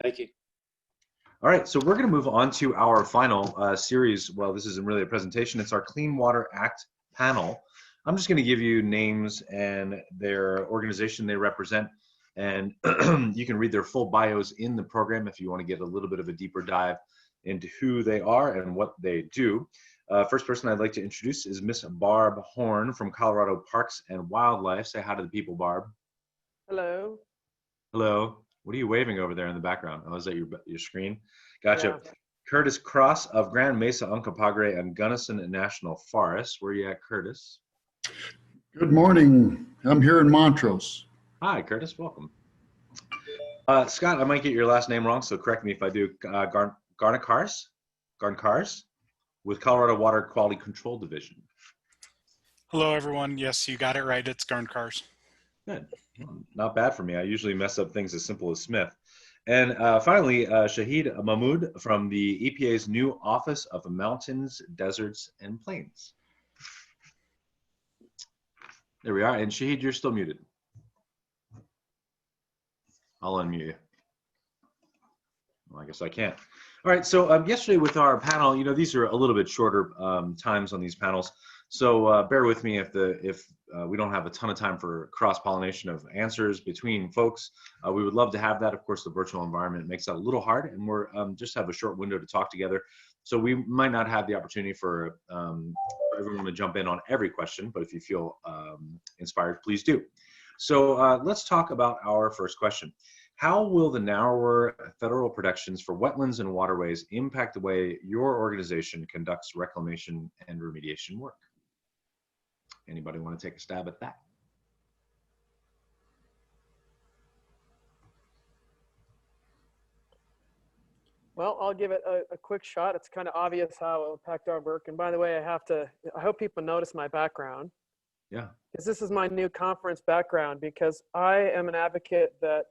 Thank you. All right, so we're going to move on to our final series. Well, this isn't really a presentation. It's our Clean Water Act panel. I'm just going to give you names and their organization they represent, and you can read their full bios in the program if you want to get a little bit of a deeper dive into who they are and what they do. First person I'd like to introduce is Miss Barb Horn from Colorado Parks and Wildlife. Say hi to the people, Barb. Hello. Hello. What are you waving over there in the background? Oh, is that your screen? Gotcha. Yeah. Curtis Cross of Grand Mesa, Uncompahgre, and Gunnison National Forest. Where are you at, Curtis? Good morning. I'm here in Montrose. Hi, Curtis. Welcome. Scott, I might get your last name wrong, so correct me if I do. Garncarz with Colorado Water Quality Control Division. Hello, everyone. Yes, you got it right. It's Garncarz. Good. Not bad for me. I usually mess up things as simple as Smith. And finally, Shahid Mahmud from the EPA's new Office of Mountains, Deserts, and Plains. There we are. And Shahid, you're still muted. I'll unmute you. Well, I guess I can't. All right, so yesterday with our panel, you know, these are a little bit shorter times on these panels. So bear with me if we don't have a ton of time for cross-pollination of answers between folks. We would love to have that. Of course, the virtual environment makes that a little hard, and we're just have a short window to talk together. So we might not have the opportunity for everyone to jump in on every question, but if you feel inspired, please do. So let's talk about our first question. How will the narrower federal protections for wetlands and waterways impact the way your organization conducts reclamation and remediation work? Anybody want to take a stab at that? Well, I'll give it a quick shot. It's kind of obvious how it will impact our work. And by the way, I hope people notice my background. Yeah. Because this is my new conference background, because I am an advocate that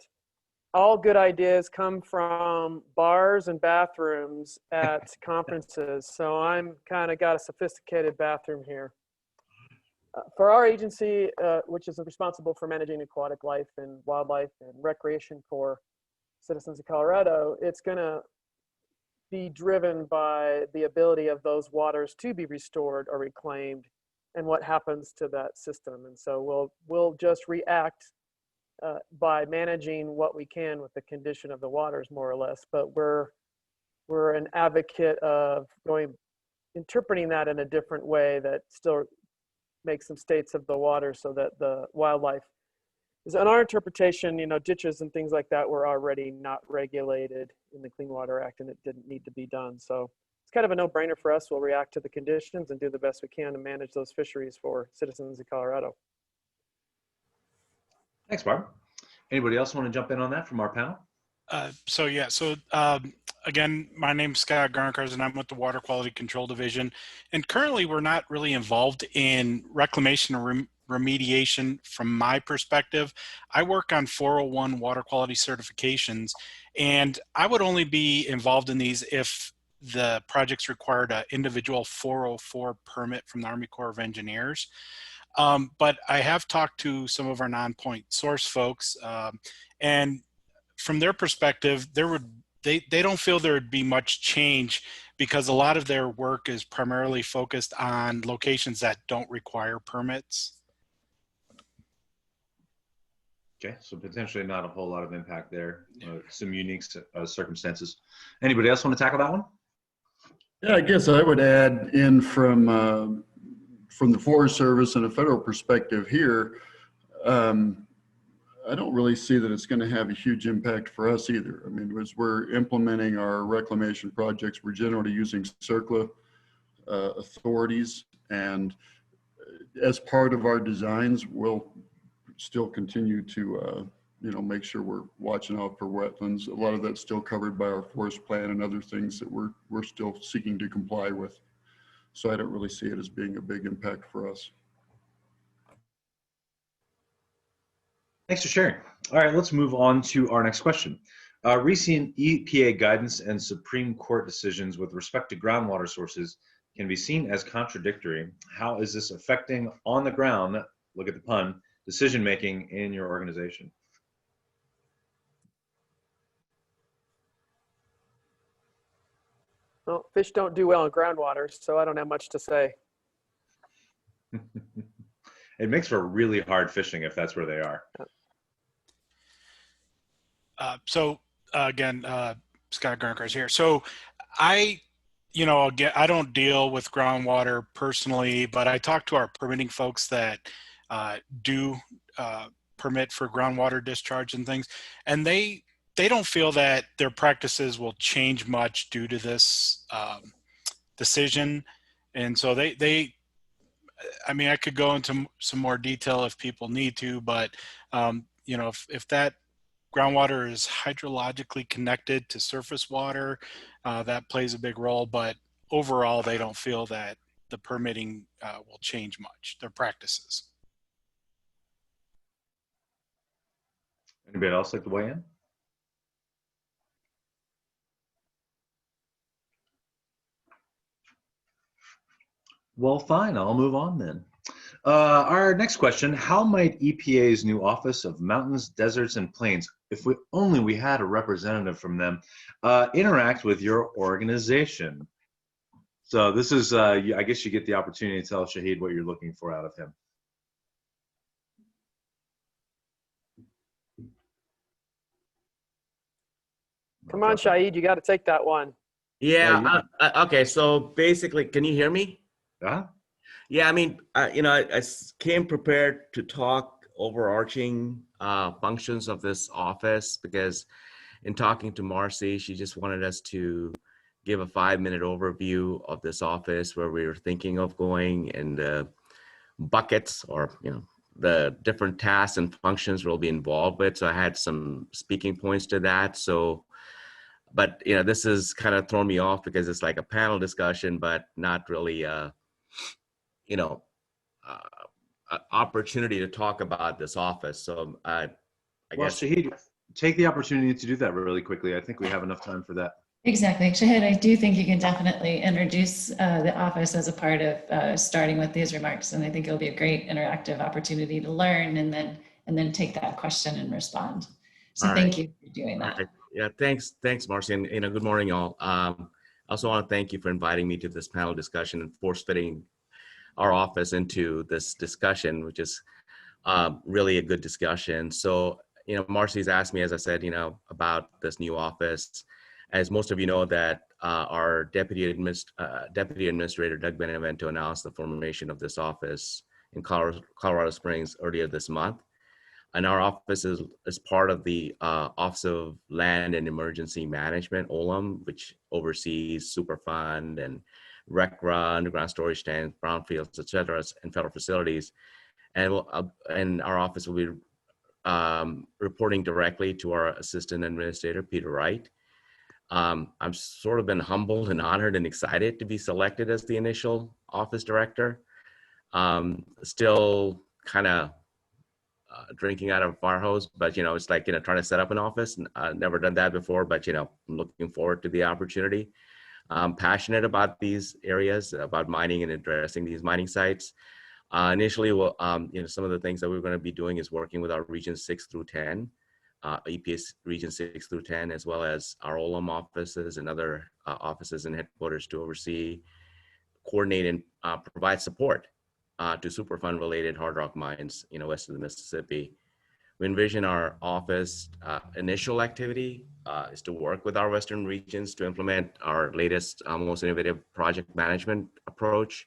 all good ideas come from bars and bathrooms at conferences. So I'm kind of got a sophisticated bathroom here. For our agency, which is responsible for managing aquatic life and wildlife and recreation for citizens of Colorado, it's going to be driven by the ability of those waters to be restored or reclaimed and what happens to that system. And so we'll just react by managing what we can with the condition of the waters, more or less. But we're an advocate of interpreting that in a different way that still make some states of the water so that the wildlife is, in our interpretation, you know, ditches and things like that were already not regulated in the Clean Water Act, and it didn't need to be done. So it's kind of a no-brainer for us. We'll react to the conditions and do the best we can to manage those fisheries for citizens of Colorado. Thanks, Barb. Anybody else want to jump in on that from our panel? Again, my name's Scott Garncarz, and I'm with the Water Quality Control Division. And currently, we're not really involved in reclamation or remediation from my perspective. I work on 401 water quality certifications, and I would only be involved in these if the projects required an individual 404 permit from the Army Corps of Engineers. But I have talked to some of our non-point source folks, and from their perspective, they don't feel there would be much change because a lot of their work is primarily focused on locations that don't require permits. Okay, so potentially not a whole lot of impact there, some unique circumstances. Anybody else want to tackle that one? Yeah, I guess I would add in from the Forest Service and a federal perspective here, I don't really see that it's going to have a huge impact for us either. I mean, as we're implementing our reclamation projects, we're generally using CERCLA authorities, and as part of our designs, we'll still continue to make sure we're watching out for wetlands. A lot of that's still covered by our forest plan and other things that we're still seeking to comply with. So I don't really see it as being a big impact for us. Thanks for sharing. All right, let's move on to our next question. Recent EPA guidance and Supreme Court decisions with respect to groundwater sources can be seen as contradictory. How is this affecting on the ground, look at the pun, decision-making in your organization? Well, fish don't do well in groundwater, so I don't have much to say. It makes for really hard fishing if that's where they are. Again, Scott Garncarz here. So again, I don't deal with groundwater personally, but I talk to our permitting folks that do permit for groundwater discharge and things, and they don't feel that their practices will change much due to this decision. And so I mean, I could go into some more detail if people need to, but if that groundwater is hydrologically connected to surface water, that plays a big role. But overall, they don't feel that the permitting will change much, their practices. Anybody else like to weigh in? Well, fine. I'll move on then. Our next question: how might EPA's new Office of Mountains, Deserts, and Plains, if we had a representative from them, interact with your organization? So this is, I guess you get the opportunity to tell Shahid what you're looking for out of him. Come on, Shahid, you got to take that one. Yeah. Okay. So basically, can you hear me? Yeah. Yeah. I mean, I came prepared to talk overarching functions of this office, because in talking to Marcy, she just wanted us to give a 5-minute overview of this office, where we were thinking of going, and the buckets, or the different tasks and functions we'll be involved with. So I had some speaking points to that. So, but this has kind of thrown me off, because it's like a panel discussion, but not really opportunity to talk about this office. So I guess. Shahid, take the opportunity to do that really quickly. I think we have enough time for that. Exactly. Shahid, I do think you can definitely introduce the office as a part of starting with these remarks. And I think it'll be a great interactive opportunity to learn, and then take that question and respond. So thank you for doing that. Right. Yeah, thanks, Marcy, and good morning, all. I also want to thank you for inviting me to this panel discussion and force-fitting our office into this discussion, which is really a good discussion. So, Marcy's asked me, as I said, about this new office. As most of you know, that our Deputy Administrator, Doug Benevento, announced the formation of this office in Colorado Springs earlier this month. And our office is part of the Office of Land and Emergency Management, OLEM, which oversees Superfund and RECRA, underground storage tanks, brownfields, et cetera, and federal facilities. And our office will be reporting directly to our Assistant Administrator, Peter Wright. I've sort of been humbled and honored and excited to be selected as the initial office director. Still kind of drinking out of a fire hose, but it's like trying to set up an office. I've never done that before, but I'm looking forward to the opportunity. I'm passionate about these areas, about mining and addressing these mining sites. Initially, some of the things that we're going to be doing is working with our regions 6 through 10, EPA's region 6 through 10, as well as our OLEM offices and other offices and headquarters to oversee, coordinate, and provide support to Superfund related hard rock mines, west of the Mississippi. We envision our office initial activity is to work with our Western regions to implement our latest, most innovative project management approach.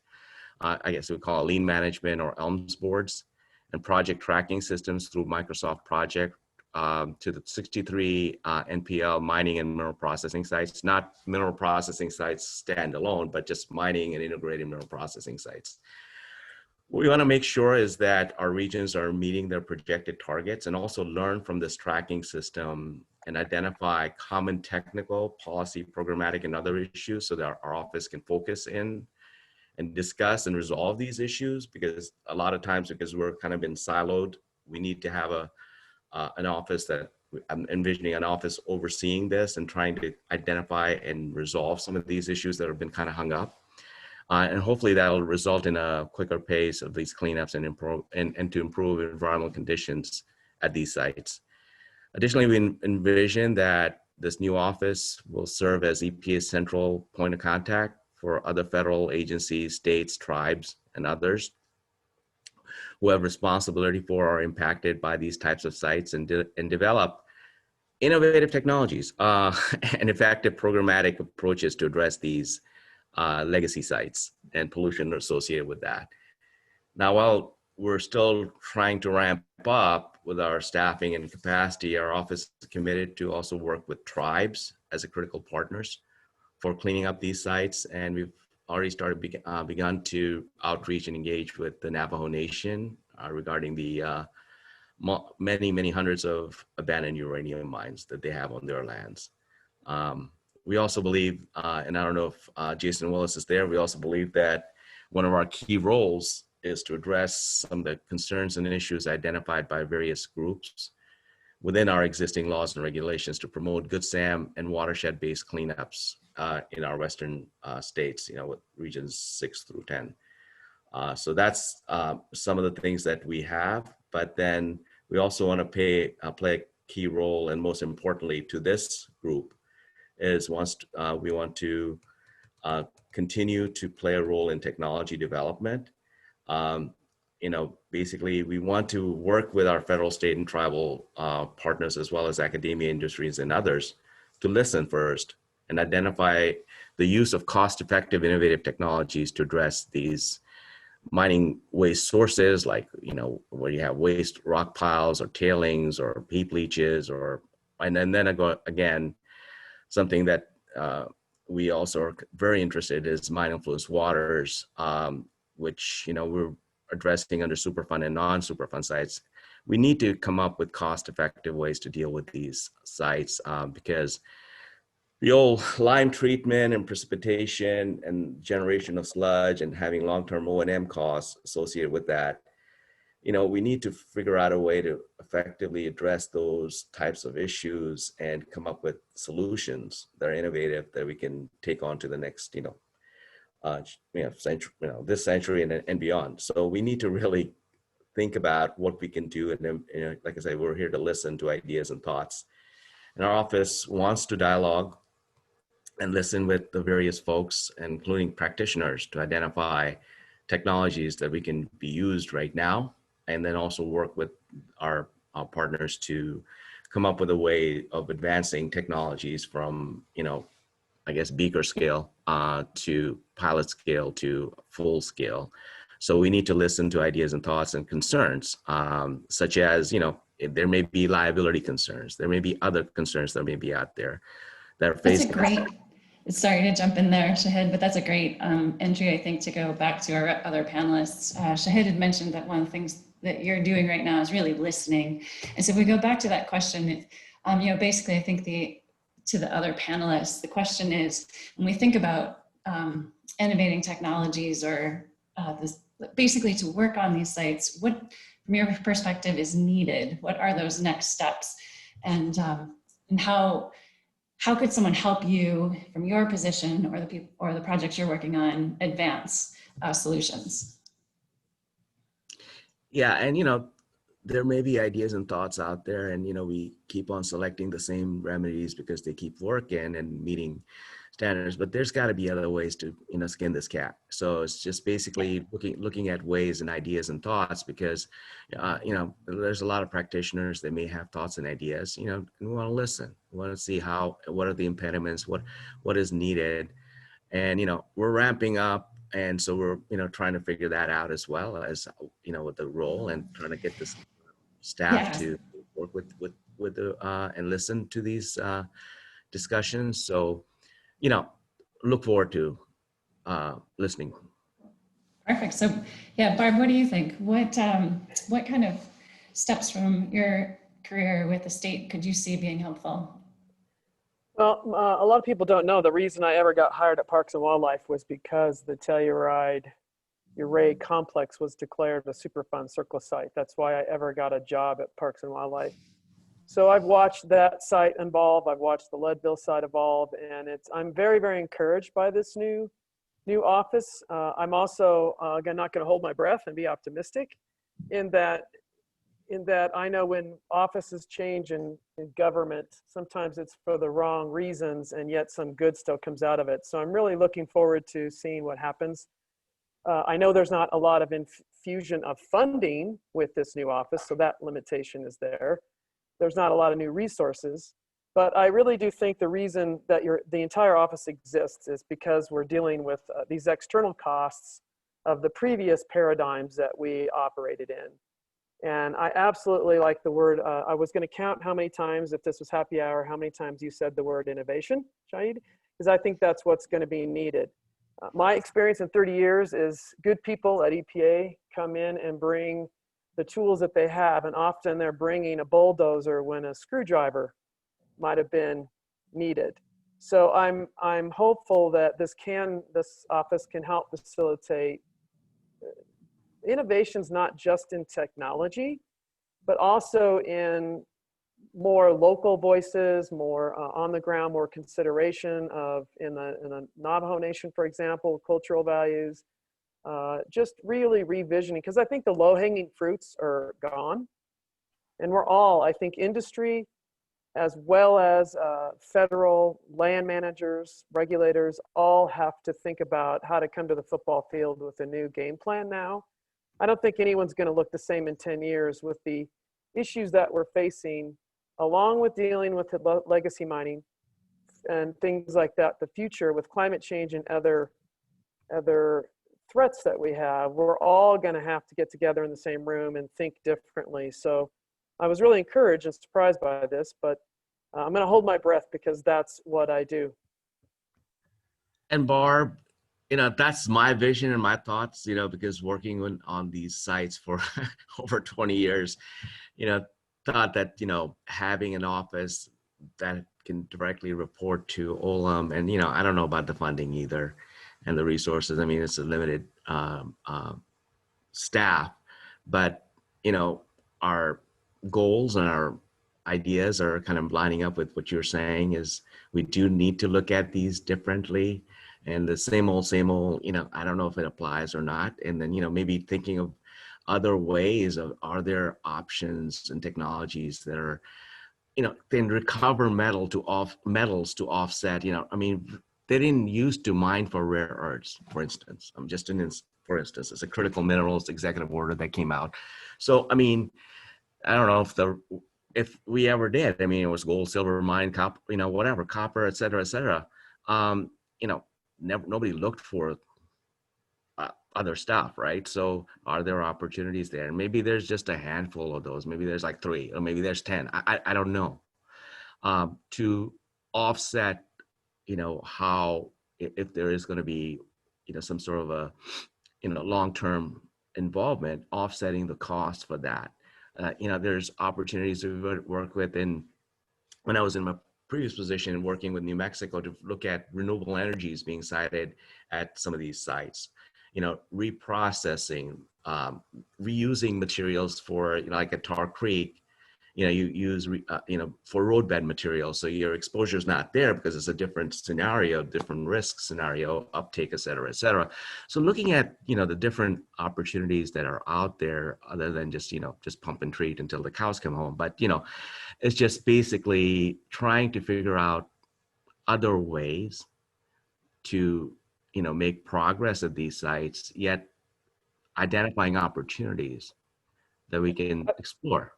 I guess we call it lean management, or ELMS boards, and project tracking systems through Microsoft Project to the 63 NPL mining and mineral processing sites, not mineral processing sites standalone, but just mining and integrated mineral processing sites. What we want to make sure is that our regions are meeting their projected targets, and also learn from this tracking system and identify common technical, policy, programmatic, and other issues, so that our office can focus in and discuss and resolve these issues. Because a lot of times, because we're kind of been siloed, we need to have an office that I'm envisioning, an office overseeing this and trying to identify and resolve some of these issues that have been kind of hung up. And hopefully that'll result in a quicker pace of these cleanups and to improve environmental conditions at these sites. Additionally, we envision that This new office will serve as EPA's central point of contact for other federal agencies, states, tribes, and others who have responsibility for or are impacted by these types of sites, and develop innovative technologies and effective programmatic approaches to address these legacy sites and pollution associated with that. Now, while we're still trying to ramp up with our staffing and capacity, our office is committed to also work with tribes as a critical partners for cleaning up these sites. And we've already begun to outreach and engage with the Navajo Nation regarding the many hundreds of abandoned uranium mines that they have on their lands. We also believe, and I don't know if Jason Willis is there, we also believe that one of our key roles is to address some of the concerns and issues identified by various groups within our existing laws and regulations to promote good SAM and watershed-based cleanups in our western states, with regions 6 through 10. So that's some of the things that we have, but then we also want to play a key role, and most importantly to this group is we want to continue to play a role in technology development. Basically we want to work with our federal, state, and tribal partners, as well as academia, industries, and others, to listen first and identify the use of cost-effective, innovative technologies to address these mining waste sources, like, where you have waste rock piles or tailings or heap leaches, and then again, something that we also are very interested in is mine influenced waters, which, we're addressing under Superfund and non-Superfund sites. We need to come up with cost-effective ways to deal with these sites, because the old lime treatment and precipitation and generation of sludge and having long-term O&M costs associated with that, we need to figure out a way to effectively address those types of issues and come up with solutions that are innovative, that we can take on to the next, century, this century and beyond. So we need to really think about what we can do. And then, like I said, we're here to listen to ideas and thoughts. And our office wants to dialogue and listen with the various folks, including practitioners, to identify technologies that we can be used right now, and then also work with our partners to come up with a way of advancing technologies from, beaker scale to pilot scale to full scale. So we need to listen to ideas and thoughts and concerns, such as, there may be liability concerns. There may be other concerns that may be out there that are facing. That's a great, sorry to jump in there, Shahid, but that's a great entry, I think, to go back to our other panelists. Shahid had mentioned that one of the things that you're doing right now is really listening. And so if we go back to that question, basically, I think to the other panelists, the question is, when we think about innovating technologies or basically to work on these sites, what, from your perspective, is needed? What are those next steps? And how could someone help you from your position or the people or the projects you're working on advance solutions? Yeah, and there may be ideas and thoughts out there, and we keep on selecting the same remedies because they keep working and meeting standards, but there's got to be other ways to skin this cat. So it's just basically looking at ways and ideas and thoughts, because there's a lot of practitioners that may have thoughts and ideas, and we want to listen. We want to see what are the impediments, what is needed, and we're ramping up. And so we're, trying to figure that out, as well as, with the role, and trying to get this staff to work with and listen to these discussions. So, look forward to listening. Perfect. So, yeah, Barb, what do you think? What kind of steps from your career with the state could you see being helpful? Well, a lot of people don't know the reason I ever got hired at Parks and Wildlife was because the Telluride Uray complex was declared a Superfund CERCLA site. That's why I ever got a job at Parks and Wildlife. So I've watched that site evolve. I've watched the Leadville site evolve, and I'm very, very encouraged by this new office. I'm also, again, not going to hold my breath and be optimistic in that in that I know when offices change in government, sometimes it's for the wrong reasons, and yet some good still comes out of it. So I'm really looking forward to seeing what happens. I know there's not a lot of infusion of funding with this new office, so that limitation is there. There's not a lot of new resources, but I really do think the reason that the entire office exists is because we're dealing with these external costs of the previous paradigms that we operated in. And I absolutely like the word, I was going to count how many times, if this was happy hour, how many times you said the word innovation, Shahid, because I think that's what's going to be needed. My experience in 30 years is good people at EPA come in and bring the tools that they have, and often they're bringing a bulldozer when a screwdriver might have been needed. So I'm hopeful that this office can help facilitate innovations, not just in technology, but also in more local voices, more on the ground, more consideration of in the Navajo Nation, for example, cultural values, just really revisioning, because I think the low-hanging fruits are gone. And we're all, I think, industry, as well as federal land managers, regulators, all have to think about how to come to the football field with a new game plan now. I don't think anyone's going to look the same in 10 years with the issues that we're facing, along with dealing with the legacy mining and things like that, the future with climate change and other threats that we have. We're all going to have to get together in the same room and think differently. So I was really encouraged and surprised by this, but I'm going to hold my breath because that's what I do. And Barb, that's my vision and my thoughts, because working on these sites for over 20 years, thought that, having an office that can directly report to Olam, and, I don't know about the funding either and the resources. I mean, it's a limited staff, but, our goals and our ideas are kind of lining up with what you're saying is we do need to look at these differently. And the same old, I don't know if it applies or not. And then, maybe thinking of other ways of, are there options and technologies that are, can recover metals to offset, I mean, they didn't used to mine for rare earths, for instance. For instance, it's a critical minerals executive order that came out. So, I mean, I don't know if we ever did. I mean, it was gold, silver, mine, copper, whatever, copper, et cetera, et cetera. Nobody looked for other stuff, right? So are there opportunities there? And maybe there's just a handful of those. Maybe there's like 3, or maybe there's 10. I don't know. To offset, how if there is going to be, some sort of a, long-term involvement, offsetting the cost for that. There's opportunities to work with. And when I was in my previous position working with New Mexico to look at renewable energies being sited at some of these sites, reprocessing, reusing materials for, like at Tar Creek, you use, for roadbed materials. So your exposure is not there because it's a different scenario, different risk scenario, uptake, et cetera, et cetera. So looking at, the different opportunities that are out there other than just, just pump and treat until the cows come home. But, it's just basically trying to figure out other ways to, make progress at these sites, yet identifying opportunities that we can explore.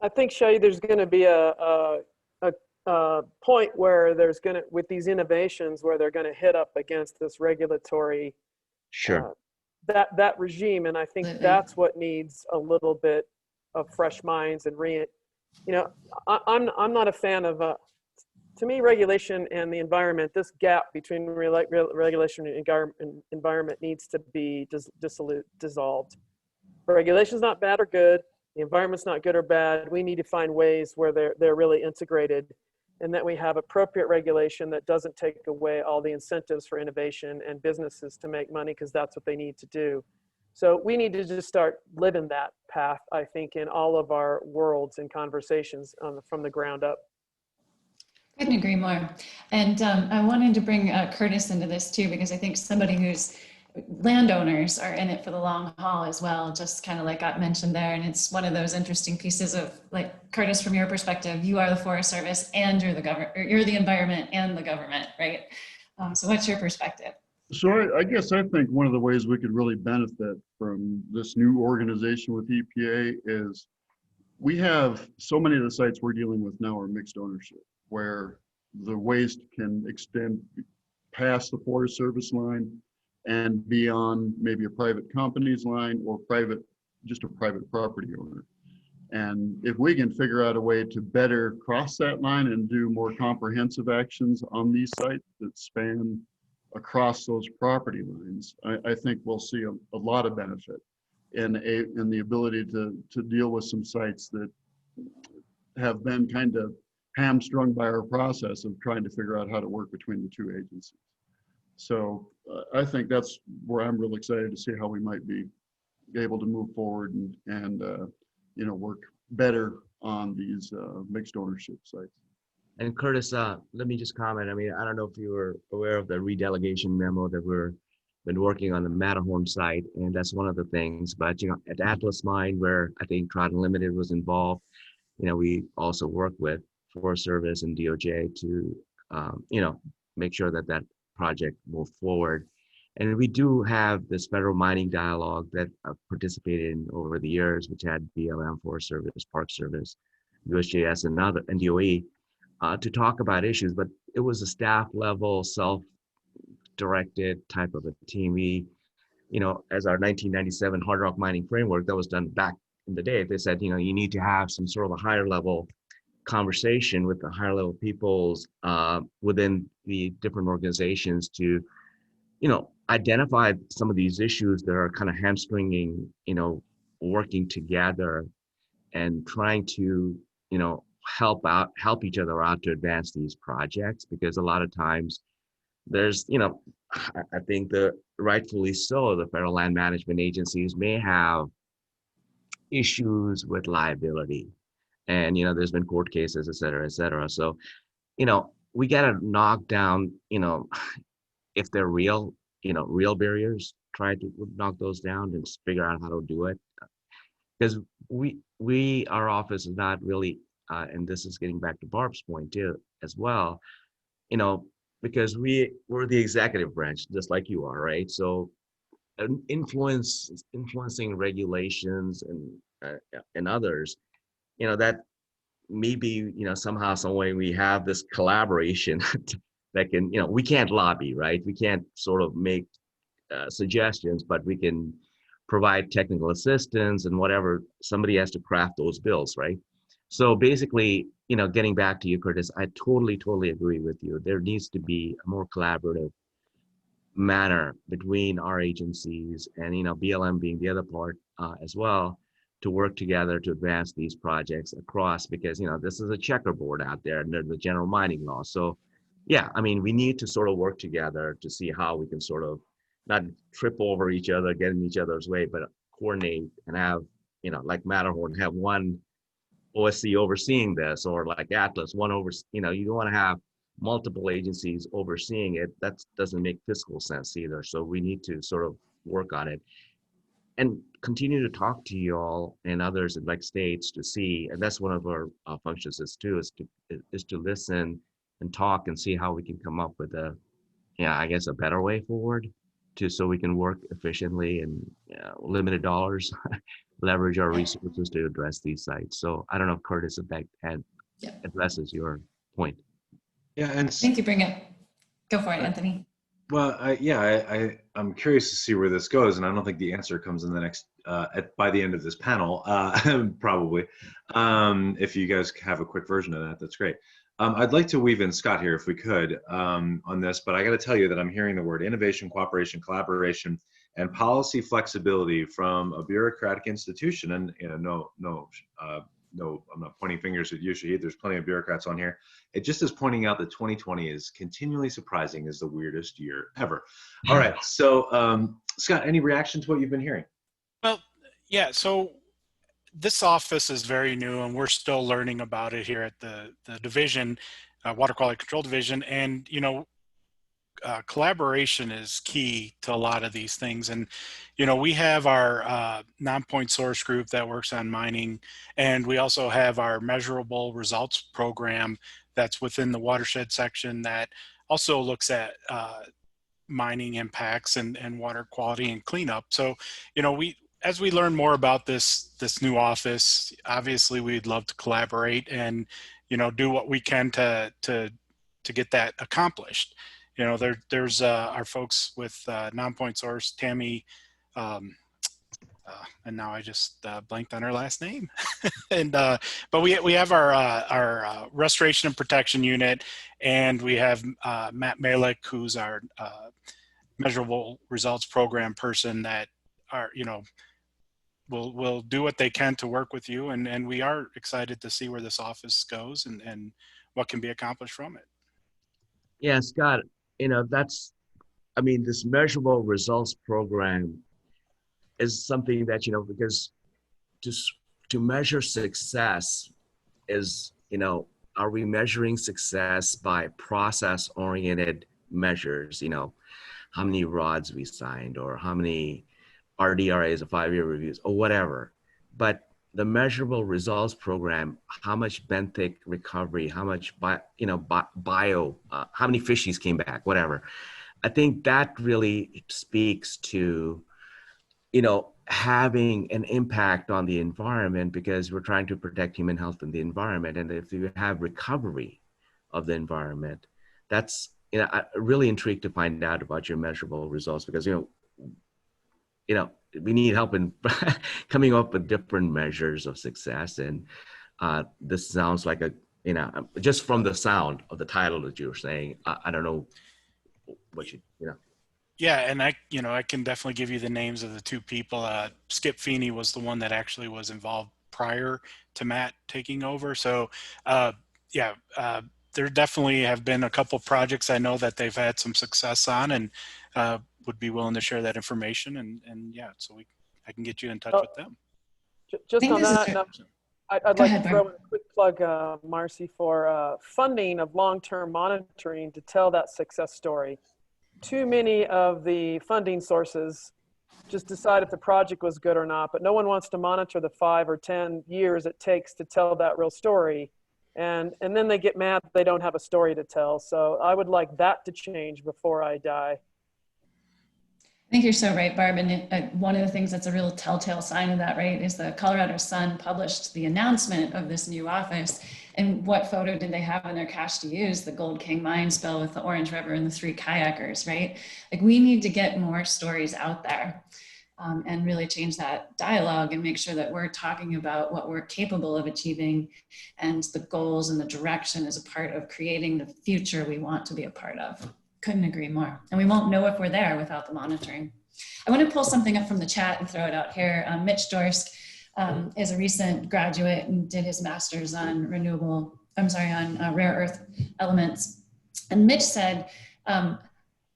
I think, Shahid, there's going to be a point where there's going to, with these innovations, where they're going to hit up against this regulatory, that regime. And I think that's what needs a little bit of fresh minds and I'm not a fan of, to me, regulation and the environment, this gap between regulation and environment needs to be dissolved. Regulation is not bad or good. The environment's not good or bad. We need to find ways where they're really integrated, and that we have appropriate regulation that doesn't take away all the incentives for innovation and businesses to make money, because that's what they need to do. So we need to just start living that path, I think, in all of our worlds and conversations from the ground up. Couldn't agree more. And I wanted to bring Curtis into this too, because I think somebody who's landowners are in it for the long haul as well, just kind of like got mentioned there. And it's one of those interesting pieces of, like, Curtis, from your perspective, you are the Forest Service and you're the government, you're the environment and the government, right? So what's your perspective? So I guess I think one of the ways we could really benefit from this new organization with EPA is we have so many of the sites we're dealing with now are mixed ownership, where the waste can extend past the Forest Service line and beyond maybe a private company's line or just a private property owner. And if we can figure out a way to better cross that line and do more comprehensive actions on these sites that span across those property lines, I think we'll see a lot of benefit in the ability to deal with some sites that have been kind of hamstrung by our process of trying to figure out how to work between the two agencies. So I think that's where I'm real excited to see how we might be able to move forward and work better on these mixed ownership sites. And Curtis, let me just comment. I mean, I don't know if you were aware of the redelegation memo that we're been working on the Matterhorn site, and that's one of the things. But at Atlas Mine, where I think Trout Unlimited was involved, we also work with Forest Service and DOJ to, make sure that project move forward. And we do have this federal mining dialogue that I've participated in over the years, which had BLM, Forest Service, Park Service, USGS, and DOE to talk about issues. But it was a staff level, self-directed type of a team. We, as our 1997 hard rock mining framework that was done back in the day, they said, you need to have some sort of a higher level conversation with the higher level peoples within the different organizations to, identify some of these issues that are kind of hamstringing, working together and trying to, help each other out to advance these projects. Because a lot of times there's, I think rightfully so, the federal land management agencies may have issues with liability. And, there's been court cases, et cetera, et cetera. So, we got to knock down, if they're real, real barriers, try to knock those down and figure out how to do it. Because our office is not really, and this is getting back to Barb's point too, as well, because we're the executive branch, just like you are, right? So influencing regulations and others, that maybe, somehow, some way we have this collaboration that can, we can't lobby, right? We can't sort of make suggestions, but we can provide technical assistance and whatever. Somebody has to craft those bills, right? So basically, getting back to you, Curtis, I totally agree with you. There needs to be a more collaborative manner between our agencies and, BLM being the other part as well, to work together to advance these projects across, because, this is a checkerboard out there under the general mining law. So yeah, I mean, we need to sort of work together to see how we can sort of not trip over each other, get in each other's way, but coordinate and have, like Matterhorn, have one OSC overseeing this, or like Atlas, one over, you don't want to have multiple agencies overseeing it. That doesn't make fiscal sense either. So we need to sort of work on it and continue to talk to you all and others in like states to see, and that's one of our functions is to listen and talk and see how we can come up with a better way forward so we can work efficiently and limited dollars, leverage our resources to address these sites. So I don't know if Curtis, if that addresses your point. Yeah, and I think you bring it. Go for it, Anthony. Well, I'm curious to see where this goes, and I don't think the answer comes in the next by the end of this panel, probably. If you guys have a quick version of that, that's great. I'd like to weave in Scott here if we could on this, but I got to tell you that I'm hearing the word innovation, cooperation, collaboration, and policy flexibility from a bureaucratic institution. And no, I'm not pointing fingers at you, Shahid. There's plenty of bureaucrats on here. It just is pointing out that 2020 is continually surprising as the weirdest year ever. All right, so Scott, any reaction to what you've been hearing? Well, yeah, so this office is very new and we're still learning about it here at the division, Water Quality Control Division. And, collaboration is key to a lot of these things. And, you know, we have our non-point source group that works on mining, and we also have our measurable results program that's within the watershed section that also looks at mining impacts and water quality and cleanup. So, you know, as we learn more about this new office, obviously we'd love to collaborate and, you know, do what we can to get that accomplished. You know, there's our folks with non-point source, Tammy, and now I just blanked on her last name. And but we have our restoration and protection unit, and we have Matt Malik, who's our measurable results program person that are, you know, will do what they can to work with you, and we are excited to see where this office goes and what can be accomplished from it. Yeah, Scott, you know, I mean, this measurable results program is something that, you know, because to measure success is, you know, are we measuring success by process-oriented measures, you know, how many rods we signed or how many RDRAs or 5-year reviews or whatever. But the measurable results program, how much benthic recovery, how much how many fishies came back, whatever. I think that really speaks to, you know, having an impact on the environment, because we're trying to protect human health and the environment. And if you have recovery of the environment, that's, you know, I'm really intrigued to find out about your measurable results, because, you know, we need help in coming up with different measures of success. And this sounds like a, you know, just from the sound of the title that you were saying, I don't know what you know. Yeah, and I can definitely give you the names of the two people. Skip Feeney was the one that actually was involved prior to Matt taking over. So, there definitely have been a couple projects I know that they've had some success on, and would be willing to share that information. And yeah, so I can get you in touch with them. Just on that note, I'd like ahead, to throw Barb. in a quick plug, Marcy, for funding of long-term monitoring to tell that success story. Too many of the funding sources just decide if the project was good or not, but no one wants to monitor the 5 or 10 years it takes to tell that real story. And then they get mad that they don't have a story to tell. So I would like that to change before I die. I think you're so right, Barb. And one of the things that's a real telltale sign of that, right, is the Colorado Sun published the announcement of this new office. And what photo did they have in their cache to use? The Gold King mine spill with the Orange River and the 3 kayakers, right? Like, we need to get more stories out there and really change that dialogue and make sure that we're talking about what we're capable of achieving, and the goals and the direction as a part of creating the future we want to be a part of. Couldn't agree more. And we won't know if we're there without the monitoring. I want to pull something up from the chat and throw it out here. Mitch Dorsk is a recent graduate and did his master's on rare earth elements. And Mitch said,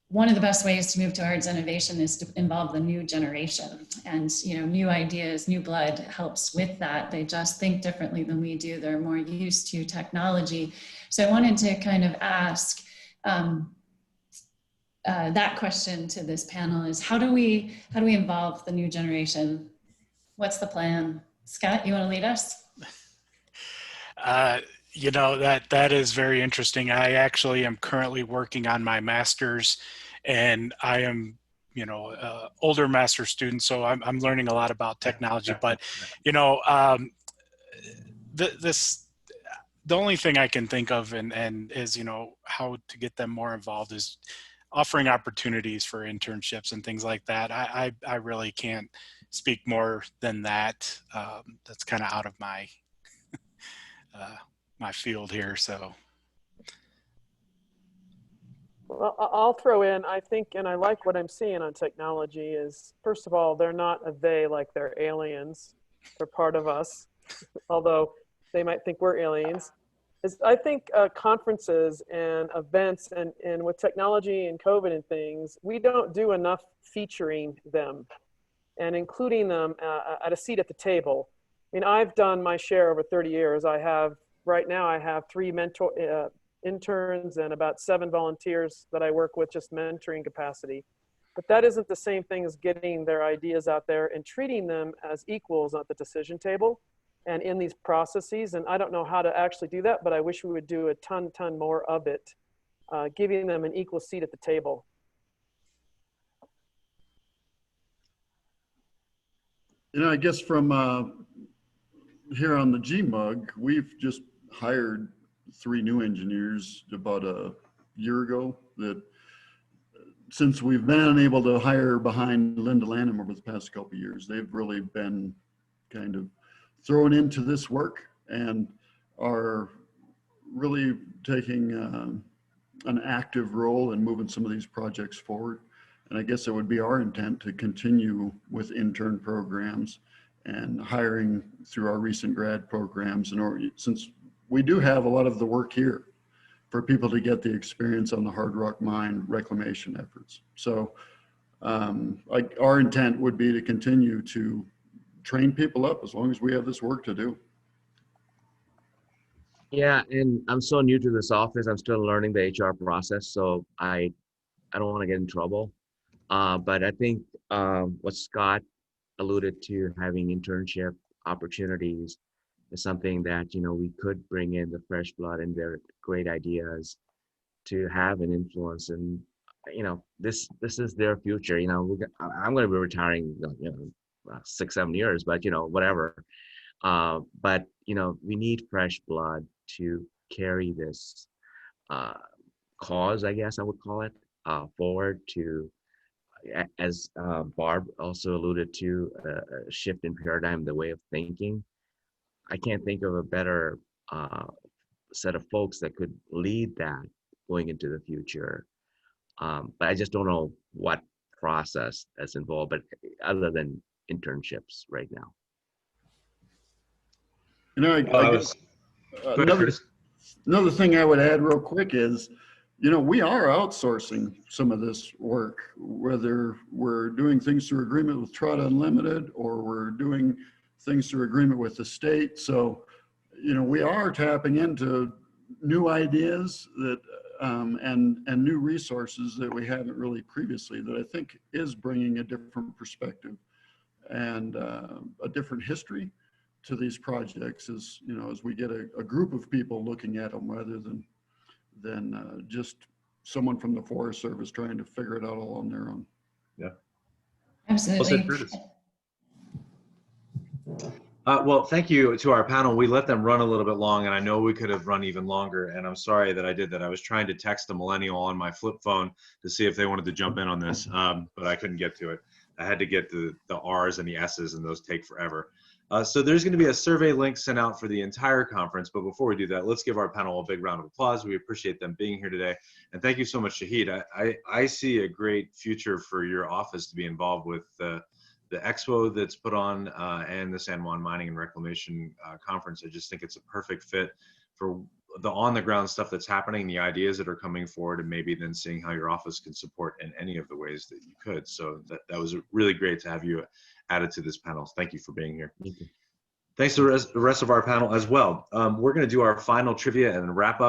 one of the best ways to move towards innovation is to involve the new generation. And, you know, new ideas, new blood helps with that. They just think differently than we do. They're more used to technology. So I wanted to kind of ask, that question to this panel is, how do we involve the new generation? What's the plan? Scott, you want to lead us? You know, that is very interesting. I actually am currently working on my master's, and I am, you know, older master's student, so I'm learning a lot about technology. But, you know, the only thing I can think of and is, you know, how to get them more involved is offering opportunities for internships and things like that. I really can't speak more than that. That's kind of out of my my field here. So, Well, I'll throw in, I think, and I like what I'm seeing on technology is, first of all, they're not a they like they're aliens. They're part of us, although they might think we're aliens. I think conferences and events and with technology and COVID and things, we don't do enough featuring them and including them at a seat at the table. I mean, I've done my share over 30 years. Right now I have 3 interns and about 7 volunteers that I work with, just mentoring capacity. But that isn't the same thing as getting their ideas out there and treating them as equals at the decision table and in these processes. And I don't know how to actually do that, but I wish we would do a ton more of it, giving them an equal seat at the table. You know, I guess from here on the GMUG, we've just hired 3 new engineers about a year ago that since we've been unable to hire behind Linda Lanham over the past couple of years, they've really been kind of thrown into this work and are really taking an active role in moving some of these projects forward. And I guess it would be our intent to continue with intern programs and hiring through our recent grad programs. And since we do have a lot of the work here for people to get the experience on the hard rock mine reclamation efforts. So our intent would be to continue to train people up as long as we have this work to do. Yeah, and I'm so new to this office. I'm still learning the HR process, so I don't want to get in trouble. But I think what Scott alluded to, having internship opportunities, is something that, you know, we could bring in the fresh blood and their great ideas to have an influence. And, you know, this is their future. You know, I'm going to be retiring, you know, 6-7 years, but, you know, whatever. But, you know, we need fresh blood to carry this cause, I guess I would call it, forward to, as Barb also alluded to, a shift in paradigm, the way of thinking. I can't think of a better set of folks that could lead that going into the future. But I just don't know what process that's involved, but other than internships right now. You know, I guess another thing I would add real quick is, you know, we are outsourcing some of this work, whether we're doing things through agreement with Trotta Unlimited or we're doing things through agreement with the state. So, you know, we are tapping into new ideas that and new resources that we haven't really previously, that I think is bringing a different perspective and a different history to these projects, as you know, as we get a group of people looking at them rather than just someone from the Forest Service trying to figure it out all on their own. Yeah, Absolutely. Well, thank you to our panel. We let them run a little bit long, and I know we could have run even longer, and I'm sorry that I did that. I was trying to text a millennial on my flip phone to see if they wanted to jump in on this, but I couldn't get to it. I had to get the R's and the S's, and those take forever. So there's going to be a survey link sent out for the entire conference, but before we do that, let's give our panel a big round of applause. We appreciate them being here today, and thank you so much, Shahid. I see a great future for your office to be involved with the expo that's put on and the San Juan Mining and Reclamation Conference. I just think it's a perfect fit for the on-the-ground stuff that's happening, the ideas that are coming forward, and maybe then seeing how your office can support in any of the ways that you could. So that was really great to have you added to this panel. Thank you for being here. Thank you. Thanks to the rest of our panel as well. We're going to do our final trivia and wrap up.